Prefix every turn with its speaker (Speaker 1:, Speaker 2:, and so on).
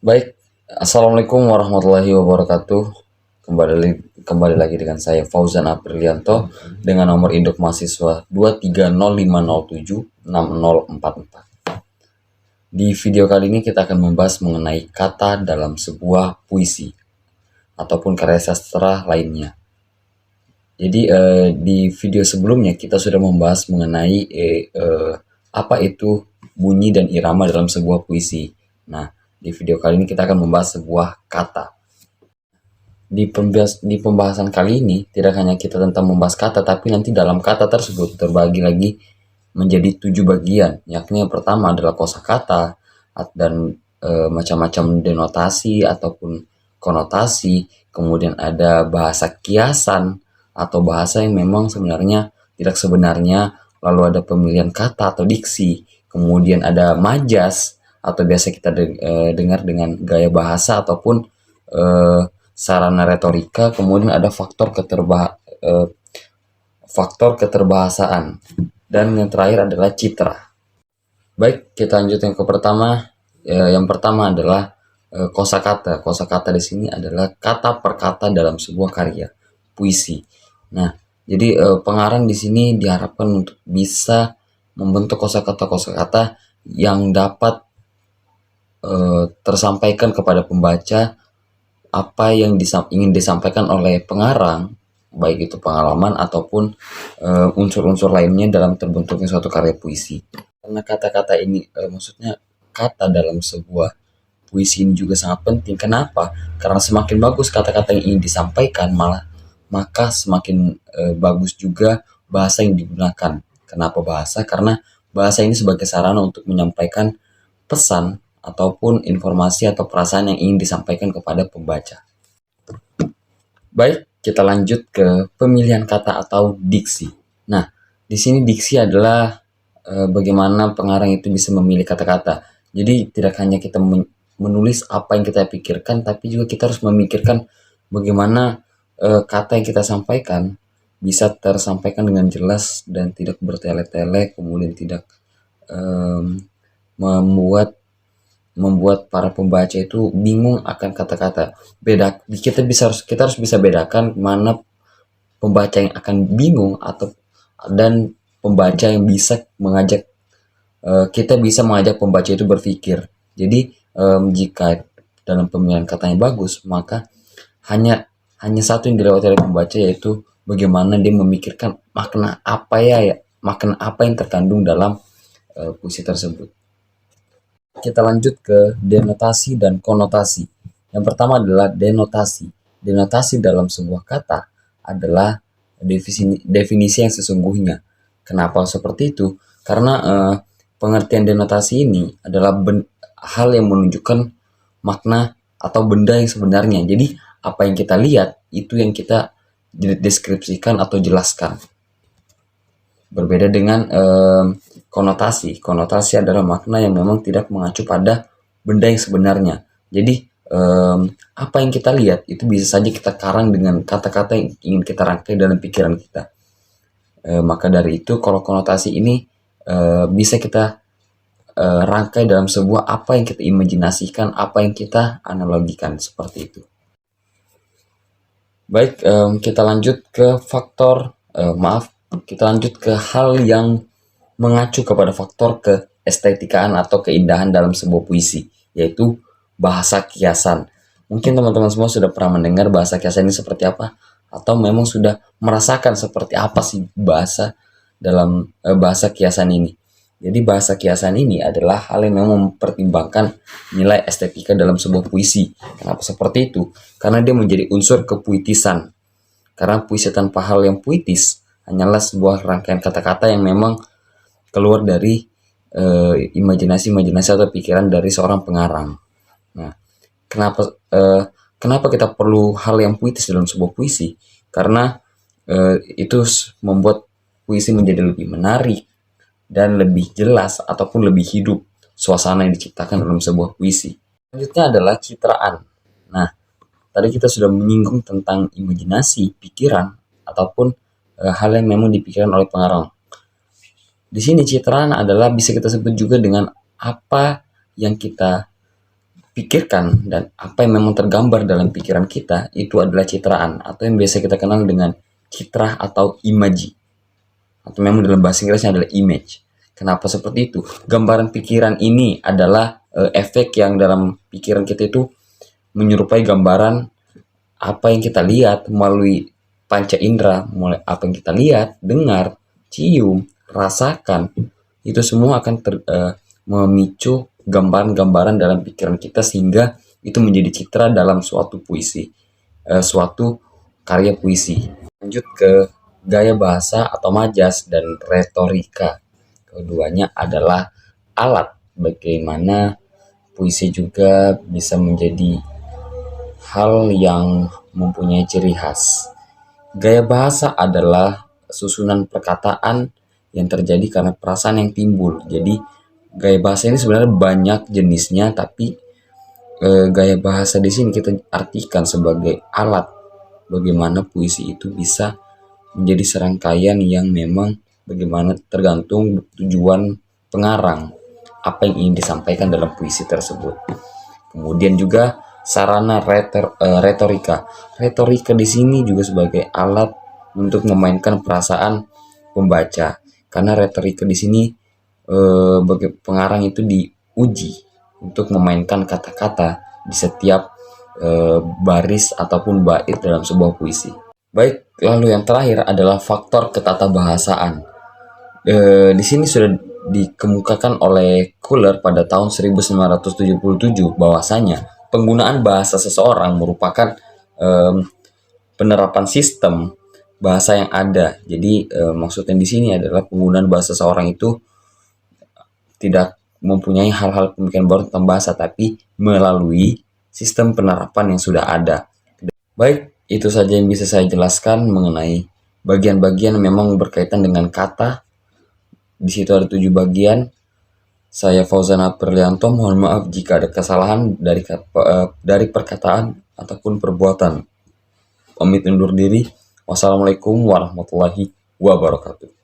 Speaker 1: Baik, Assalamualaikum warahmatullahi wabarakatuh. Kembali lagi dengan saya Fauzan Aprilianto dengan nomor induk mahasiswa 23050760044. Di video kali ini kita akan membahas mengenai kata dalam sebuah puisi ataupun karya sastra lainnya. Jadi di video sebelumnya kita sudah membahas mengenai apa itu bunyi dan irama dalam sebuah puisi. Nah, di video kali ini kita akan membahas sebuah kata. Di pembahasan kali ini tidak hanya kita tentang membahas kata, tapi nanti dalam kata tersebut terbagi lagi menjadi 7 bagian, yakni yang pertama adalah kosakata dan macam-macam denotasi ataupun konotasi, kemudian ada bahasa kiasan atau bahasa yang memang sebenarnya tidak sebenarnya, lalu ada pemilihan kata atau diksi, kemudian ada majas atau biasa kita dengar dengan gaya bahasa ataupun eh, sarana retorika, kemudian ada faktor keterbahasaan, dan yang terakhir adalah citra. Baik, kita lanjut yang ke pertama. Yang pertama adalah kosakata. Kosakata di sini adalah kata per kata dalam sebuah karya puisi. Nah, jadi pengarang di sini diharapkan untuk bisa membentuk kosakata-kosakata yang dapat tersampaikan kepada pembaca apa yang ingin disampaikan oleh pengarang, baik itu pengalaman ataupun unsur-unsur lainnya dalam terbentuknya suatu karya puisi. Karena kata-kata ini, maksudnya kata dalam sebuah puisi ini juga sangat penting. Kenapa? Karena semakin bagus kata-kata yang ingin disampaikan, maka semakin bagus juga bahasa yang digunakan. Kenapa bahasa? Karena bahasa ini sebagai sarana untuk menyampaikan pesan ataupun informasi atau perasaan yang ingin disampaikan kepada pembaca. Baik, kita lanjut ke pemilihan kata atau diksi. Nah, di sini diksi adalah bagaimana pengarang itu bisa memilih kata-kata. Jadi tidak hanya kita menulis apa yang kita pikirkan, tapi juga kita harus memikirkan bagaimana kata yang kita sampaikan bisa tersampaikan dengan jelas dan tidak bertele-tele, kemudian tidak membuat para pembaca itu bingung akan kata-kata. Kita harus bisa bedakan mana pembaca yang akan bingung dan pembaca yang bisa mengajak kita bisa mengajak pembaca itu berpikir. Jadi jika dalam pemilihan katanya bagus, maka hanya hanya satu yang dilewati oleh pembaca, yaitu bagaimana dia memikirkan makna apa yang terkandung dalam puisi tersebut. Kita lanjut ke denotasi dan konotasi. Yang pertama adalah denotasi. Denotasi dalam sebuah kata adalah definisi yang sesungguhnya. Kenapa seperti itu? Karena pengertian denotasi ini adalah hal yang menunjukkan makna atau benda yang sebenarnya. Jadi apa yang kita lihat itu yang kita deskripsikan atau jelaskan. Berbeda dengan konotasi. Konotasi adalah makna yang memang tidak mengacu pada benda yang sebenarnya. Jadi apa yang kita lihat itu bisa saja kita karang dengan kata-kata yang ingin kita rangkai dalam pikiran kita. Maka dari itu, kalau konotasi ini bisa kita rangkai dalam sebuah apa yang kita imajinasikan, apa yang kita analogikan, seperti itu. Baik, kita lanjut ke kita lanjut ke hal yang mengacu kepada faktor keestetikaan atau keindahan dalam sebuah puisi, yaitu bahasa kiasan. Mungkin teman-teman semua sudah pernah mendengar bahasa kiasan ini seperti apa, atau memang sudah merasakan seperti apa sih bahasa dalam bahasa kiasan ini. Jadi bahasa kiasan ini adalah hal yang memang mempertimbangkan nilai estetika dalam sebuah puisi. Kenapa seperti itu? Karena dia menjadi unsur kepuitisan. Karena puisi tanpa hal yang puitis hanyalah sebuah rangkaian kata-kata yang memang keluar dari imajinasi atau pikiran dari seorang pengarang. Nah, kenapa kita perlu hal yang puitis dalam sebuah puisi? Karena itu membuat puisi menjadi lebih menarik dan lebih jelas ataupun lebih hidup suasana yang diciptakan dalam sebuah puisi. Selanjutnya adalah citraan. Nah, tadi kita sudah menyinggung tentang imajinasi, pikiran, ataupun hal yang memang dipikirkan oleh pengarang. Di sini citraan adalah bisa kita sebut juga dengan apa yang kita pikirkan dan apa yang memang tergambar dalam pikiran kita itu adalah citraan atau yang biasa kita kenal dengan citra atau imaji, atau memang dalam bahasa Inggrisnya adalah image. Kenapa seperti itu? Gambaran pikiran ini adalah efek yang dalam pikiran kita itu menyerupai gambaran apa yang kita lihat melalui panca indera, mulai apa yang kita lihat, dengar, cium, rasakan, itu semua akan memicu gambaran-gambaran dalam pikiran kita sehingga itu menjadi citra dalam suatu puisi, suatu karya puisi. Lanjut ke gaya bahasa atau majas dan retorika. Keduanya adalah alat bagaimana puisi juga bisa menjadi hal yang mempunyai ciri khas. Gaya bahasa adalah susunan perkataan yang terjadi karena perasaan yang timbul. Jadi gaya bahasa ini sebenarnya banyak jenisnya, tapi gaya bahasa di sini kita artikan sebagai alat bagaimana puisi itu bisa menjadi serangkaian yang memang bagaimana tergantung tujuan pengarang apa yang ingin disampaikan dalam puisi tersebut. Kemudian juga sarana retorika. Retorika di sini juga sebagai alat untuk memainkan perasaan pembaca. Karena retorika di sini bagi pengarang itu diuji untuk memainkan kata-kata di setiap baris ataupun bait dalam sebuah puisi. Baik, lalu yang terakhir adalah faktor ketatabahasaan. Di sini sudah dikemukakan oleh Kohler pada tahun 1977 bahwasanya penggunaan bahasa seseorang merupakan penerapan sistem bahasa yang ada. Jadi maksudnya di sini adalah penggunaan bahasa seseorang itu tidak mempunyai hal-hal pemikiran baru tentang bahasa, tapi melalui sistem penerapan yang sudah ada. Baik, itu saja yang bisa saya jelaskan mengenai bagian-bagian memang berkaitan dengan kata. Di situ ada 7 bagian. Saya Fauzan Aprilianto, mohon maaf jika ada kesalahan dari perkataan ataupun perbuatan. Pamit undur diri. Wassalamualaikum warahmatullahi wabarakatuh.